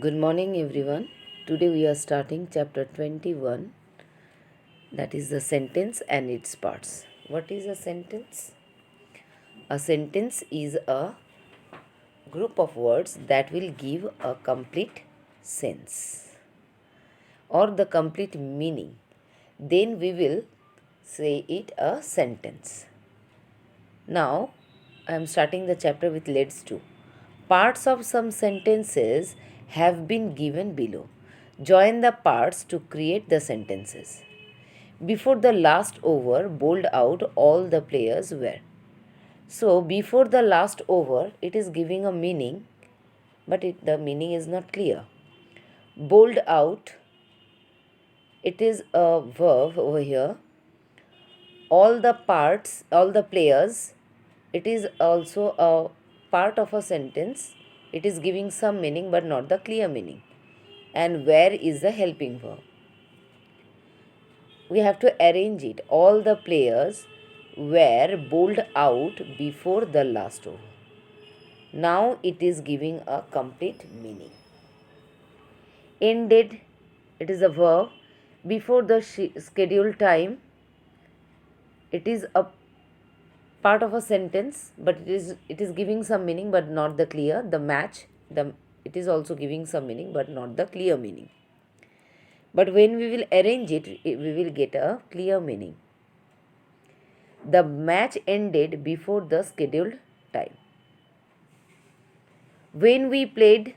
Good morning, everyone. Today we are starting chapter 21, that is the sentence and its parts. What is a sentence? A sentence is a group of words that will give a complete sense or the complete meaning. Then we will say it a sentence. Now, I am starting the chapter with let's do. Parts of some sentences have been given below. Join the parts to create the sentences. Before the last over, bold out all the players were. So, before the last over, it is giving a meaning, but the meaning is not clear. Bold out, it is a verb over here. All the parts, all the players, it is also a part of a sentence. It is giving some meaning but not the clear meaning. And where is the helping verb? We have to arrange it. All the players were bowled out before the last over. Now it is giving a complete meaning. Ended, it is a verb. Before the scheduled time, it is a part of a sentence, but it is giving some meaning but not the clear. The match, it is also giving some meaning but not the clear meaning. But when we will arrange it, we will get a clear meaning. The match ended before the scheduled time. When we played,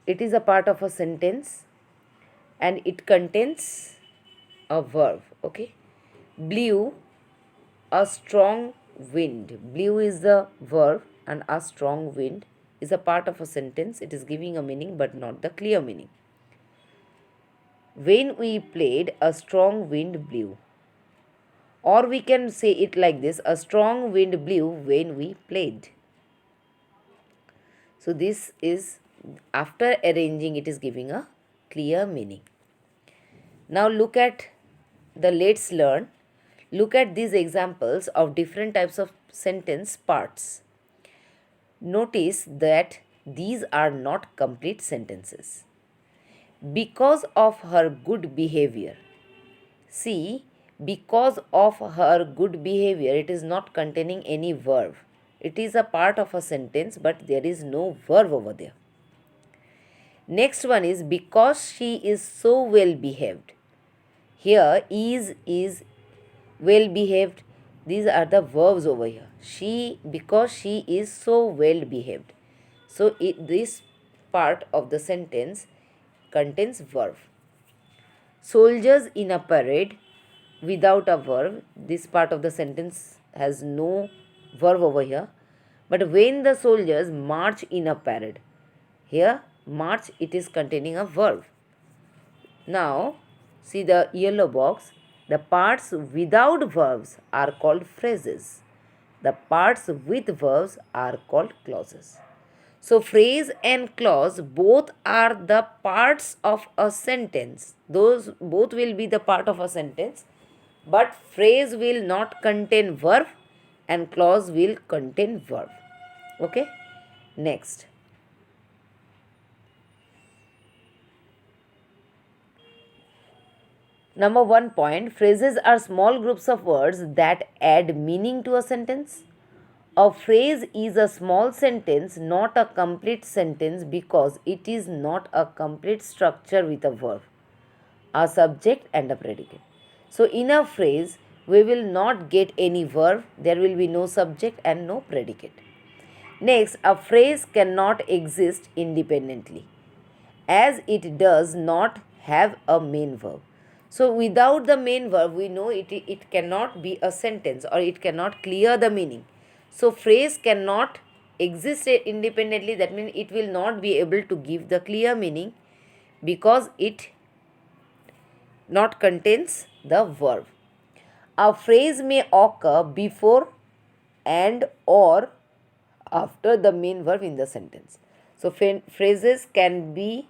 it is a part of a sentence and it contains a verb. Okay. Blew a strong wind. Blew is the verb and a strong wind is a part of a sentence. It is giving a meaning but not the clear meaning. When we played, a strong wind blew. Or we can say it like this, a strong wind blew when we played. So this is, after arranging, it is giving a clear meaning. Now look at the let's learn. Look at these examples of different types of sentence parts. Notice that these are not complete sentences. Because of her good behavior. See, because of her good behavior, it is not containing any verb. It is a part of a sentence, but there is no verb over there. Next one is because she is so well behaved. Here is well behaved. These are the verbs over here. Because she is so well behaved. So this part of the sentence contains verb. Soldiers in a parade without a verb. This part of the sentence has no verb over here. But when the soldiers march in a parade, here march, it is containing a verb. Now see the yellow box. The parts without verbs are called phrases. The parts with verbs are called clauses. So phrase and clause both are the parts of a sentence. Those both will be the part of a sentence, but phrase will not contain verb and clause will contain verb. Okay? Next. Number 1 point, phrases are small groups of words that add meaning to a sentence. A phrase is a small sentence, not a complete sentence, because it is not a complete structure with a verb, a subject and a predicate. So in a phrase, we will not get any verb, there will be no subject and no predicate. Next, a phrase cannot exist independently, as it does not have a main verb. So without the main verb, we know it cannot be a sentence or it cannot clear the meaning. So phrase cannot exist independently, that means it will not be able to give the clear meaning because it not contains the verb. A phrase may occur before and or after the main verb in the sentence. So phrases can be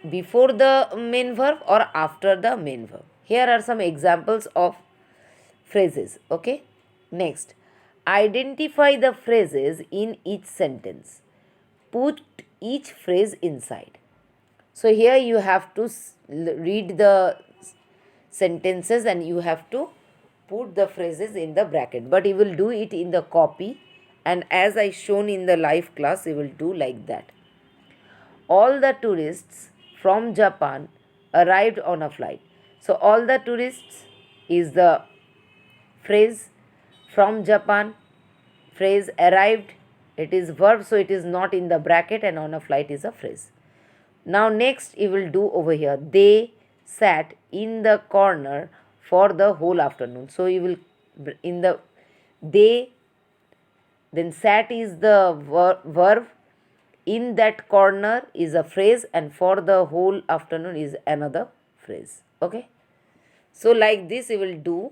before the main verb or after the main verb. Here are some examples of phrases. Okay. Next, identify the phrases in each sentence. put each phrase inside. So here you have to read the sentences and you have to put the phrases in the bracket, but you will do it in the copy, and as I shown in the live class you will do like that. All the tourists from Japan arrived on a flight. So all the tourists is the phrase, from Japan phrase, arrived it is verb, so it is not in the bracket, and on a flight is a phrase. Now next you will do over here, they sat in the corner for the whole afternoon. So you will in the they, then sat is the verb, in that corner is a phrase, and for the whole afternoon is another phrase. Okay, so like this you will do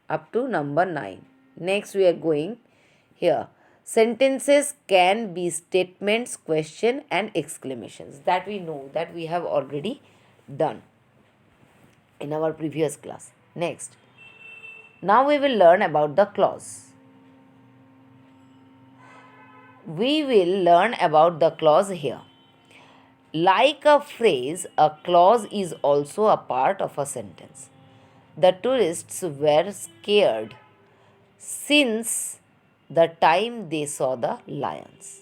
up to number 9. Next we are going here, sentences can be statements, question and exclamations. That we know, that we have already done in our previous class. Next, now we will learn about the clause. We will learn about the clause here. Like a phrase, a clause is also a part of a sentence. The tourists were scared since the time they saw the lions.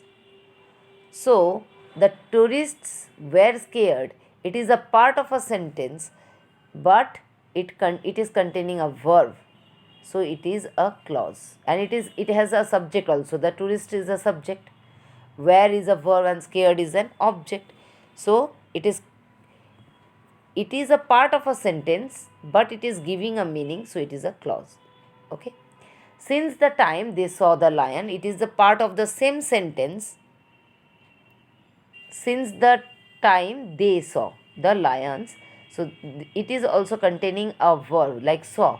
So, the tourists were scared. It is a part of a sentence, but it is containing a verb. So it is a clause, and it has a subject also. The tourist is a subject, where is a verb, and scared is an object. So it is a part of a sentence, but it is giving a meaning, so it is a clause. Okay. Since the time they saw the lion, it is a part of the same sentence. Since the time they saw the lions, so it is also containing a verb like saw.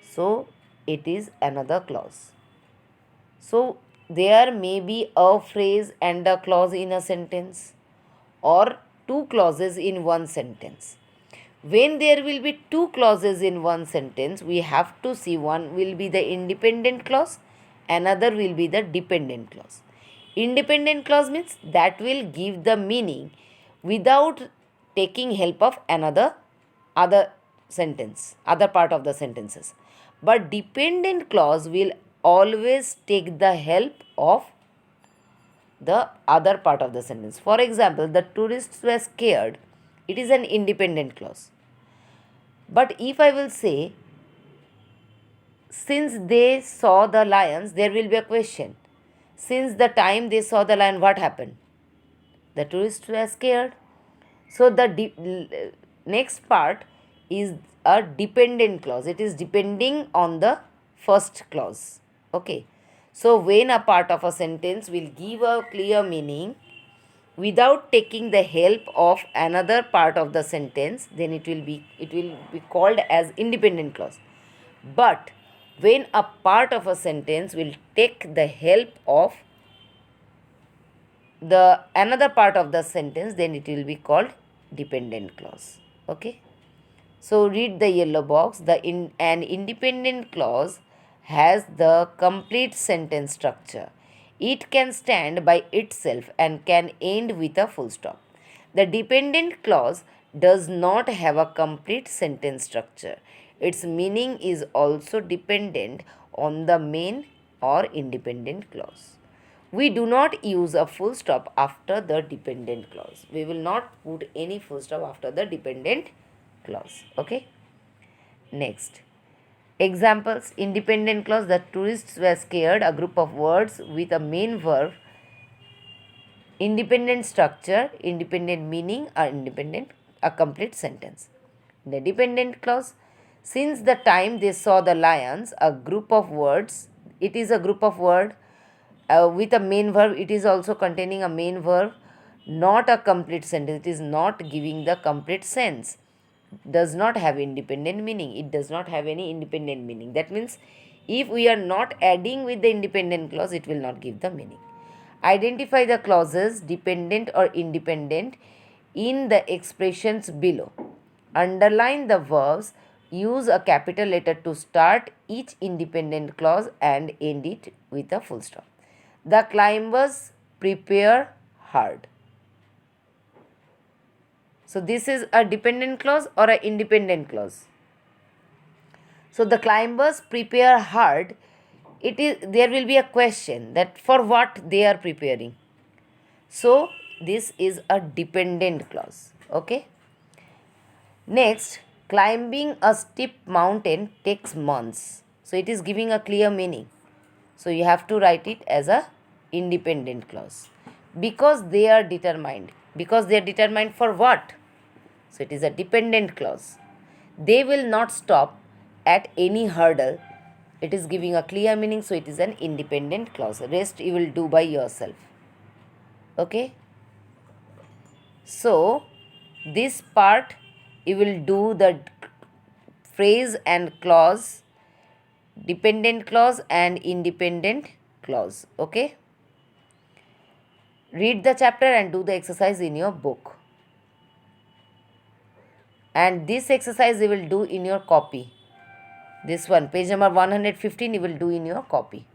So it is another clause. So there may be a phrase and a clause in a sentence, or two clauses in one sentence. When there will be two clauses in one sentence, we have to see, one will be the independent clause, another will be the dependent clause. Independent clause means that will give the meaning without taking help of other sentence, other part of the sentences. But dependent clause will always take the help of the other part of the sentence. For example, the tourists were scared. It is an independent clause. But if I will say, since they saw the lions, there will be a question. Since the time they saw the lion, what happened? The tourists were scared. So the next part is a dependent clause. It is depending on the first clause. Okay. So when a part of a sentence will give a clear meaning without taking the help of another part of the sentence, then it will be called as independent clause. But when a part of a sentence will take the help of the another part of the sentence, then it will be called dependent clause. Okay. So read the yellow box. An independent clause has the complete sentence structure. It can stand by itself and can end with a full stop. The dependent clause does not have a complete sentence structure. Its meaning is also dependent on the main or independent clause. We do not use a full stop after the dependent clause. We will not put any full stop after the dependent clause. Okay. Next. Examples. Independent clause. The tourists were scared. A group of words with a main verb. Independent structure, independent meaning, or a complete sentence. The dependent clause. Since the time they saw the lions, a group of words. It is a group of word with a main verb. It is also containing a main verb, not a complete sentence. It is not giving the complete sense. Does not have independent meaning. It does not have any independent meaning. That means if we are not adding with the independent clause, it will not give the meaning. Identify the clauses dependent or independent in the expressions below. Underline the verbs. Use a capital letter to start each independent clause and end it with a full stop. The climbers prepare hard. So this is a dependent clause or an independent clause. So the climbers prepare hard. There will be a question that for what they are preparing. So this is a dependent clause. Okay. Next, climbing a steep mountain takes months. So it is giving a clear meaning. So you have to write it as a independent clause. Because they are determined. Because they are determined for what? So it is a dependent clause. They will not stop at any hurdle. It is giving a clear meaning, so it is an independent clause. Rest you will do by yourself. Okay. So this part you will do the phrase and clause, dependent clause and independent clause. Okay. Read the chapter and do the exercise in your book. And this exercise you will do in your copy. This one, page number 115, you will do in your copy.